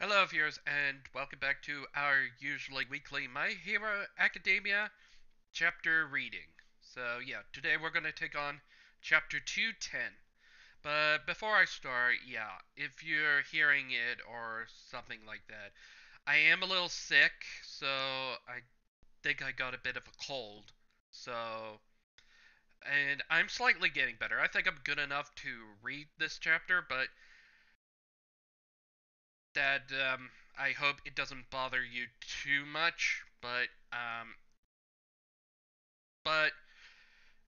Hello, viewers, and welcome back to our usually weekly My Hero Academia chapter reading. So, yeah, today we're going to take on chapter 210. But before I start, yeah, if you're hearing it or something like that, I am a little sick, so I think I got a bit of a cold. So, and I'm slightly getting better. I think I'm good enough to read this chapter, but that I hope it doesn't bother you too much. But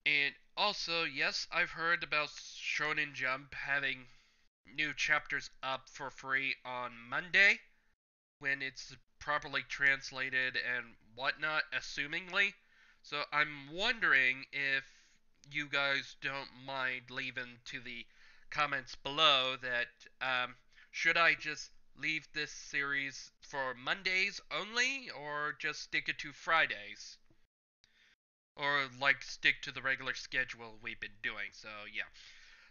and also, yes, I've heard about Shonen Jump having new chapters up for free on Monday when it's properly translated and whatnot, assumingly. So I'm wondering if you guys don't mind leaving to the comments below that should I just leave this series for Mondays only or just stick it to Fridays? Or like stick to the regular schedule we've been doing. So yeah.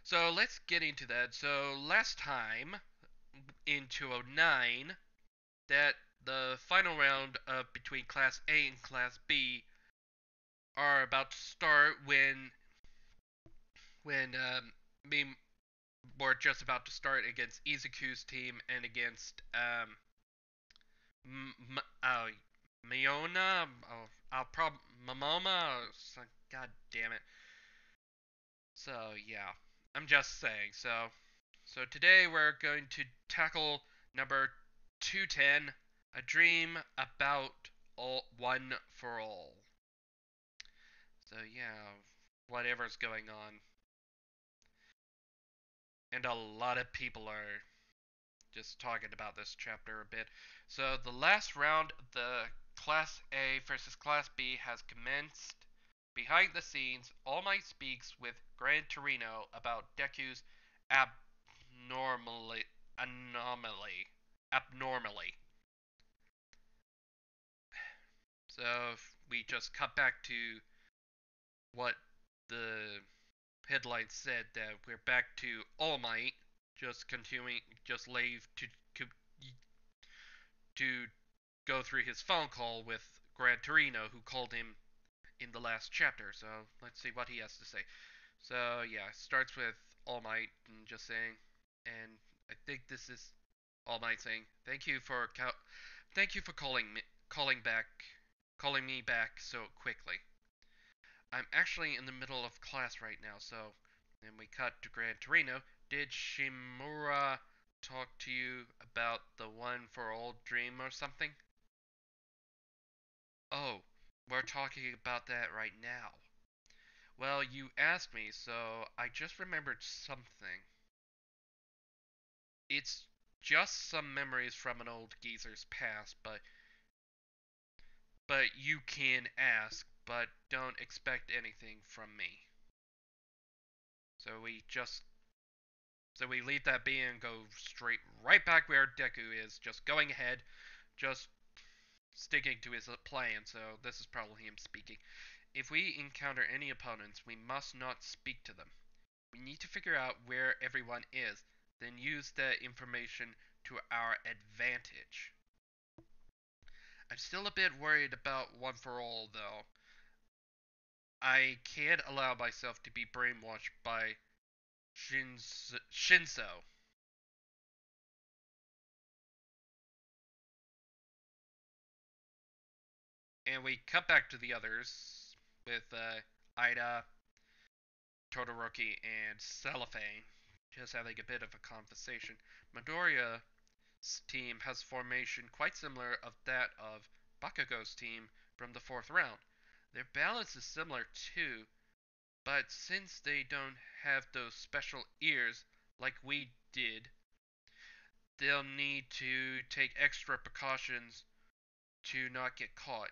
So let's get into that. So last time in 209 that the final round of between Class A and Class B are about to start when we were just about to start against Izuku's team and against Miona. I'll prob Momoma. God damn it. So yeah, I'm just saying. So today we're going to tackle number 210, A Dream About One for All. So yeah, whatever's going on. And a lot of people are just talking about this chapter a bit. So the last round of the Class A versus Class B has commenced. Behind the scenes, All Might speaks with Gran Torino about Deku's abnormally abnormally. So we just cut back to what the headline said, that we're back to All Might, just continuing, just leave to go through his phone call with Gran Torino, who called him in the last chapter. So let's see what he has to say. So yeah, it starts with All Might and just saying, and I think this is All Might saying, thank you for calling me back so quickly. I'm actually in the middle of class right now, so. And we cut to Gran Torino. Did Shimura talk to you about the one for all dream or something? Oh, we're talking about that right now. Well, you asked me, so I just remembered something. It's just some memories from an old geezer's past, but you can ask, but don't expect anything from me. So we leave that be and go straight right back where Deku is, just going ahead, just sticking to his plan. So this is probably him speaking. If we encounter any opponents, we must not speak to them. We need to figure out where everyone is, then use that information to our advantage. I'm still a bit worried about One for All, though. I can't allow myself to be brainwashed by Shinso. And we cut back to the others with Ida, Todoroki, and Cellophane just having a bit of a conversation. Midoriya's team has formation quite similar of that of Bakugo's team from the fourth round. Their balance is similar too, but since they don't have those special ears like we did, they'll need to take extra precautions to not get caught.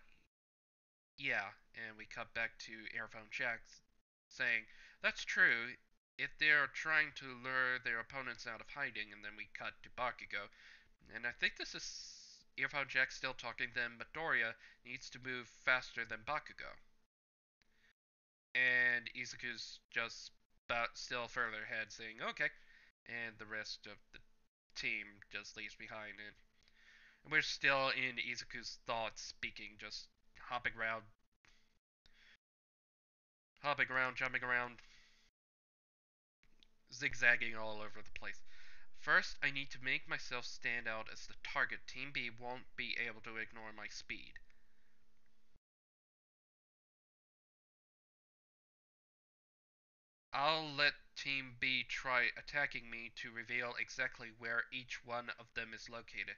Yeah, and we cut back to Airphone Jack saying, that's true, if they're trying to lure their opponents out of hiding, and then we cut to Bakugo. And I think this is Earphone Jack still talking, then Midoriya needs to move faster than Bakugo. And Izuku's just about still further ahead saying, okay. And the rest of the team just leaves behind. And And we're still in Izuku's thoughts speaking, just hopping around, jumping around, zigzagging all over the place. First, I need to make myself stand out as the target. Team B won't be able to ignore my speed. I'll let Team B try attacking me to reveal exactly where each one of them is located.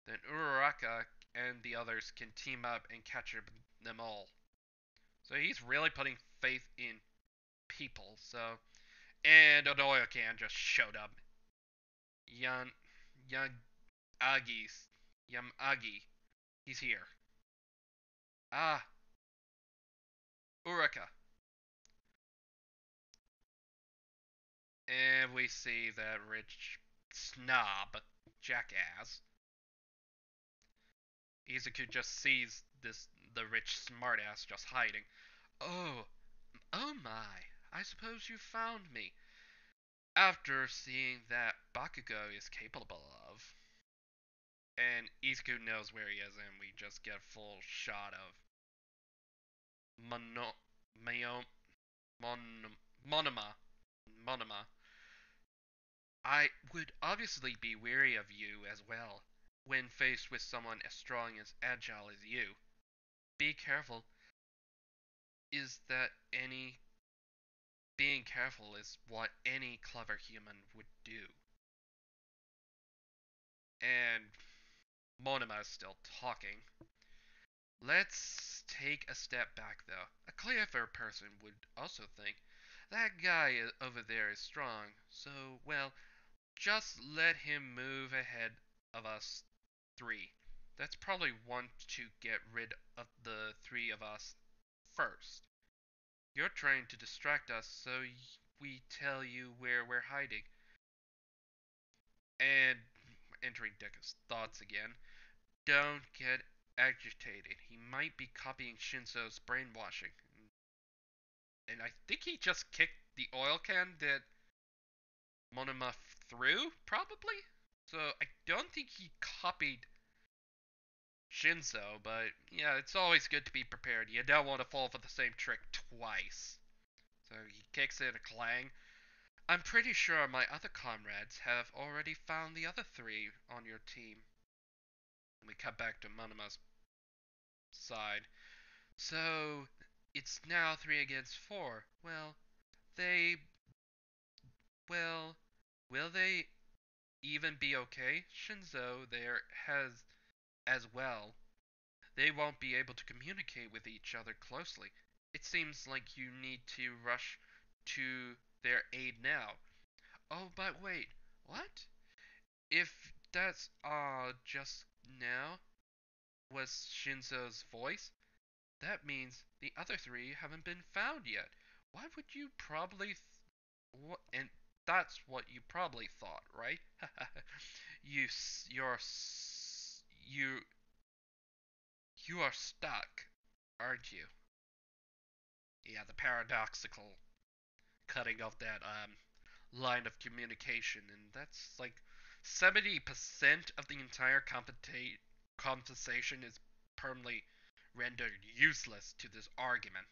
Then Uraraka and the others can team up and capture them all. So he's really putting faith in people. So, and Odoyakan just showed up. Yan Yanagi's Yamagi. He's here. Ah, Uraka. And we see that rich snob jackass. Izuku just sees the rich smartass just hiding. Oh, oh my! I suppose you found me after seeing that Bakugo is capable of. And Izuku knows where he is, and we just get a full shot of Mono, Mayo, Monoma. Monoma. I would obviously be wary of you as well when faced with someone as strong and as agile as you. Be careful. Is that any Being careful is what any clever human would do. And Monoma is still talking. Let's take a step back though. A clever person would also think that guy over there is strong, so well, just let him move ahead of us three. That's probably want to get rid of the three of us first. You're trying to distract us, so we tell you where we're hiding. And entering Deku's thoughts again, don't get agitated. He might be copying Shinso's brainwashing. And I think he just kicked the oil can that Monoma threw, probably? So I don't think he copied Shinso, but yeah, it's always good to be prepared. You don't want to fall for the same trick twice. So he kicks it a clang. I'm pretty sure my other comrades have already found the other three on your team. And we cut back to Monoma's side. So it's now 3 against 4. They, well, will they even be okay? Shinso there has as well. They won't be able to communicate with each other closely. It seems like you need to rush to their aid now. Oh, but wait, what? If that's just now was Shinso's voice, that means the other three haven't been found yet. Why would you probably and that's what you probably thought, right? you you're you you are stuck, aren't you? Yeah, the paradoxical cutting off that line of communication, and that's like 70% of the entire conversation is permanently rendered useless to this argument.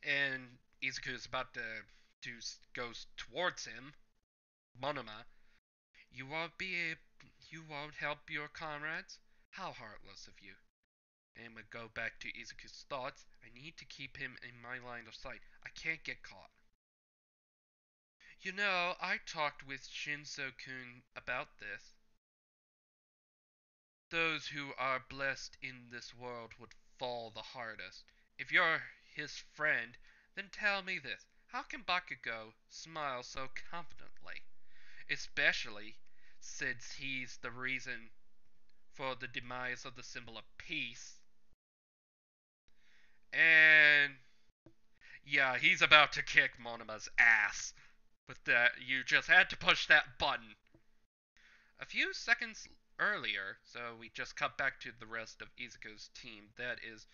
And Izuku is about to goes towards him. Monoma, you won't you won't help your comrades? How heartless of you. And we go back to Izuku's thoughts. I need to keep him in my line of sight. I can't get caught. You know, I talked with Shinso-kun about this. Those who are blessed in this world would fall the hardest. If you're his friend, then tell me this. How can Bakugo smile so confidently? Especially since he's the reason for the demise of the symbol of peace. And yeah, he's about to kick Monoma's ass. But that you just had to push that button. A few seconds earlier, so we just cut back to the rest of Izuku's team. That is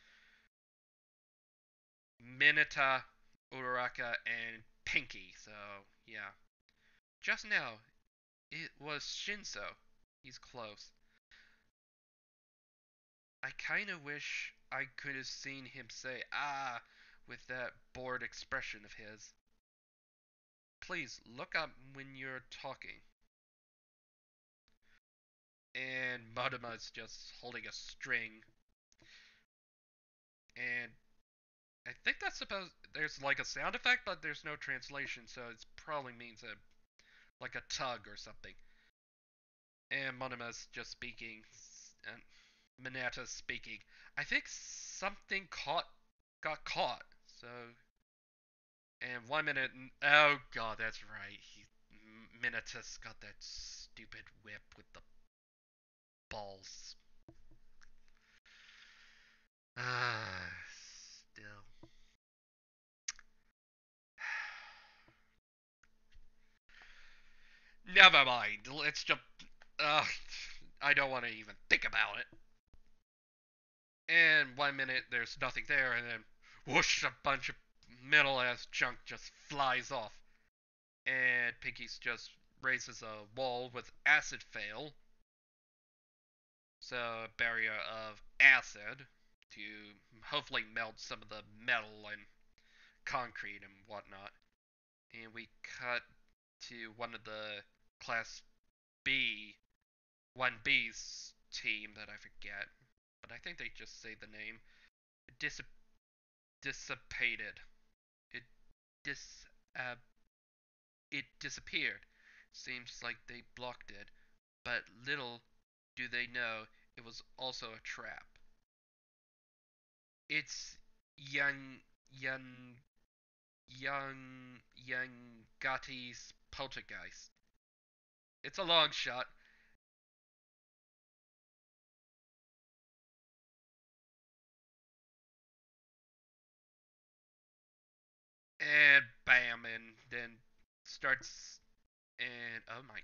Mineta, Uraraka, and Pinky. So, yeah. Just now, it was Shinso. He's close. I kinda wish I could have seen him say, ah, with that bored expression of his. Please, look up when you're talking. And Madama's just holding a string. And I think that's supposed. There's like a sound effect, but there's no translation, so it probably means like a tug or something. And Monoma's just speaking, and Mineta's speaking. I think something got caught. So, and 1 minute. Oh god, that's right. Mineta's got that stupid whip with the balls. Ah, still. Never mind. Let's just. Uh, I don't want to even think about it. And 1 minute there's nothing there, and then whoosh, a bunch of metal ass junk just flies off. And Pinky's just raises a wall with acid fail. So, a barrier of acid to hopefully melt some of the metal and concrete and whatnot. And we cut to one of the Class B, 1B's team that I forget. But I think they just say the name. Dis- dissipated. It dis it disappeared. Seems like they blocked it, but little do they know it was also a trap. It's young young Gotti's poltergeist. It's a long shot, and bam, and then starts, and oh my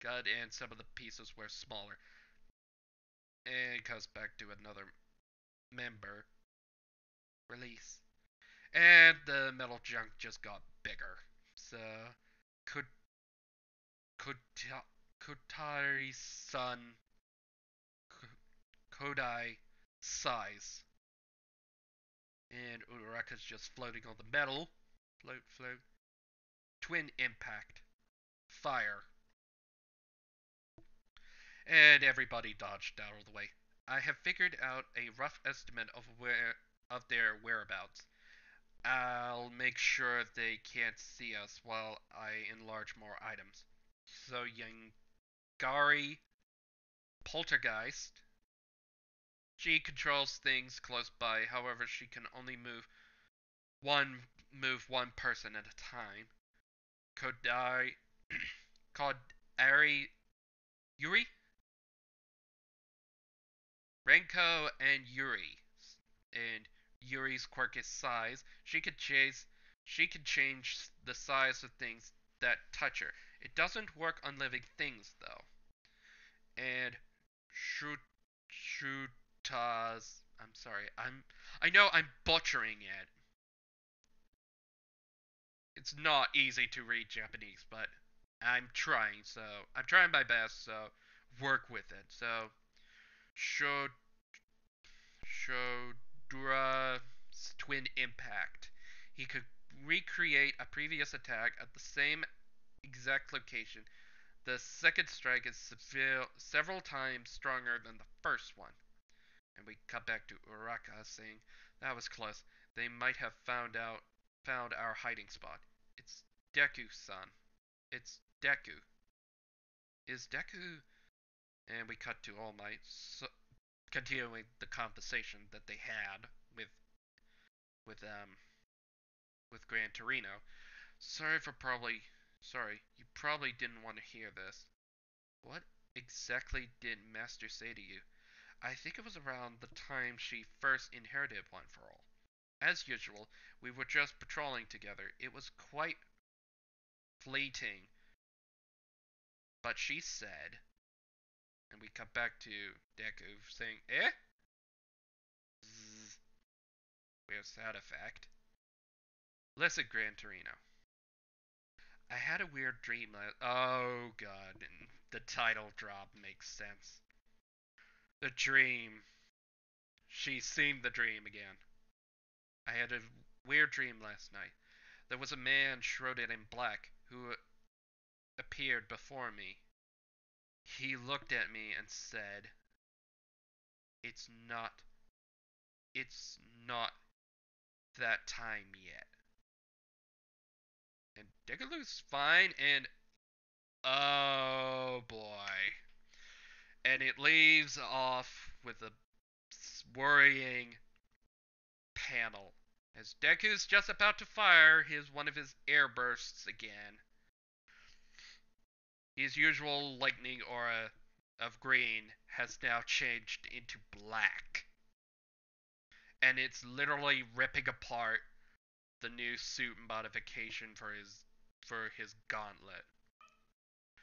god, and some of the pieces were smaller, and it goes back to another member release. And the metal junk just got bigger. So, Kut- Kutari's son, Kodai, size. And Uraraka's just floating on the metal. Float, float. Twin impact. Fire. And everybody dodged out of the way. I have figured out a rough estimate of their whereabouts. I'll make sure they can't see us while I enlarge more items. So Yangari Poltergeist. She controls things close by, however she can only move one person at a time. Kodai Kodari Yuri? Renko and Yuri. And Yuri's quirk is size. She can change the size of things that touch her. It doesn't work on living things though. And Shuta's. I'm sorry. I know I'm butchering it. It's not easy to read Japanese, but I'm trying. So I'm trying my best. So work with it. So Shod Shodura's twin impact. He could recreate a previous attack at the same exact location. The second strike is several times stronger than the first one. And we cut back to Uraka saying, "That was close. They might have found our hiding spot. It's Deku-san. It's Deku. Is Deku?" And we cut to All Might, continuing the conversation that they had with with um with Gran Torino. Sorry, you probably didn't want to hear this. What exactly did Master say to you? I think it was around the time she first inherited One for All. As usual, we were just patrolling together. It was quite fleeting, but she said, and we cut back to Deku saying, "Eh? Zzz, where's that effect?" Listen, Gran Torino. I had a weird dream. Oh god, and the title drop makes sense. The dream. She's seen the dream again. I had a weird dream last night. There was a man shrouded in black who appeared before me. He looked at me and said, It's not, it's not that time yet. And Dekalu's fine, and oh boy. And it leaves off with a worrying panel. As Deku's just about to fire one of his air bursts again, his usual lightning aura of green has now changed into black. And it's literally ripping apart the new suit modification for his gauntlet.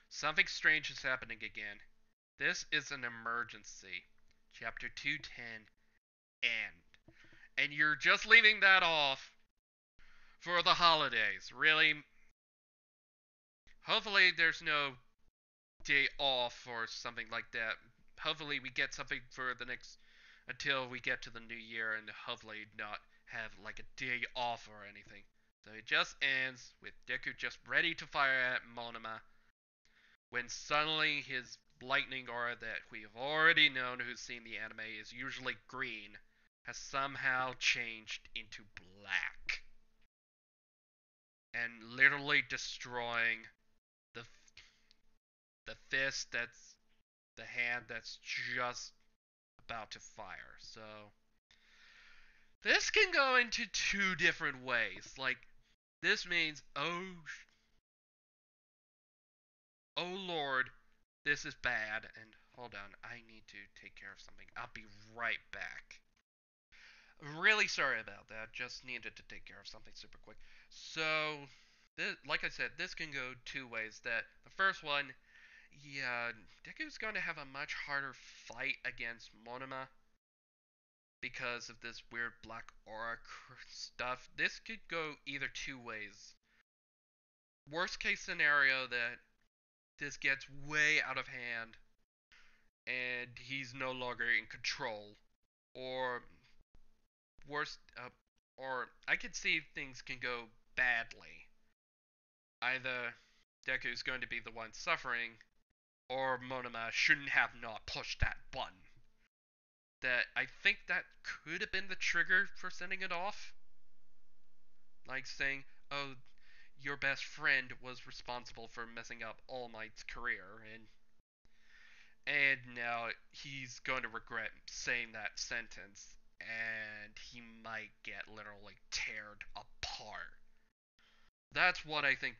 Something strange is happening again. This is an emergency. Chapter 210 end. And you're just leaving that off for the holidays. Really? Hopefully there's no day off or something like that. Hopefully we get something for the next until we get to the new year, and hopefully not have like a day off or anything. So it just ends with Deku just ready to fire at Monoma when suddenly his lightning aura that we've already known who's seen the anime is usually green has somehow changed into black and literally destroying the the fist that's the hand that's just about to fire. So this can go into two different ways. Like this means oh lord, this is bad. And hold on, I need to take care of something. I'll be right back. Really sorry about that. Just needed to take care of something super quick. So, like I said, this can go two ways. That the first one, yeah, Deku's going to have a much harder fight against Monoma because of this weird black aura stuff. This could go either two ways. Worst case scenario that this gets way out of hand and he's no longer in control, or worst, or I could see things can go badly. Either Deku's going to be the one suffering, or Monoma shouldn't have not pushed that button. That I think that could have been the trigger for sending it off. Like saying, oh, your best friend was responsible for messing up All Might's career, and now he's going to regret saying that sentence, and he might get literally teared apart. That's what I think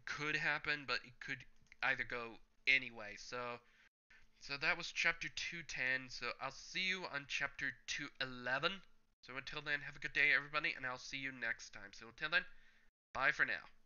could happen, but it could either go anyway. So that was chapter 210. So I'll see you on chapter 211. So until then, have a good day, everybody, and I'll see you next time. So until then, bye for now.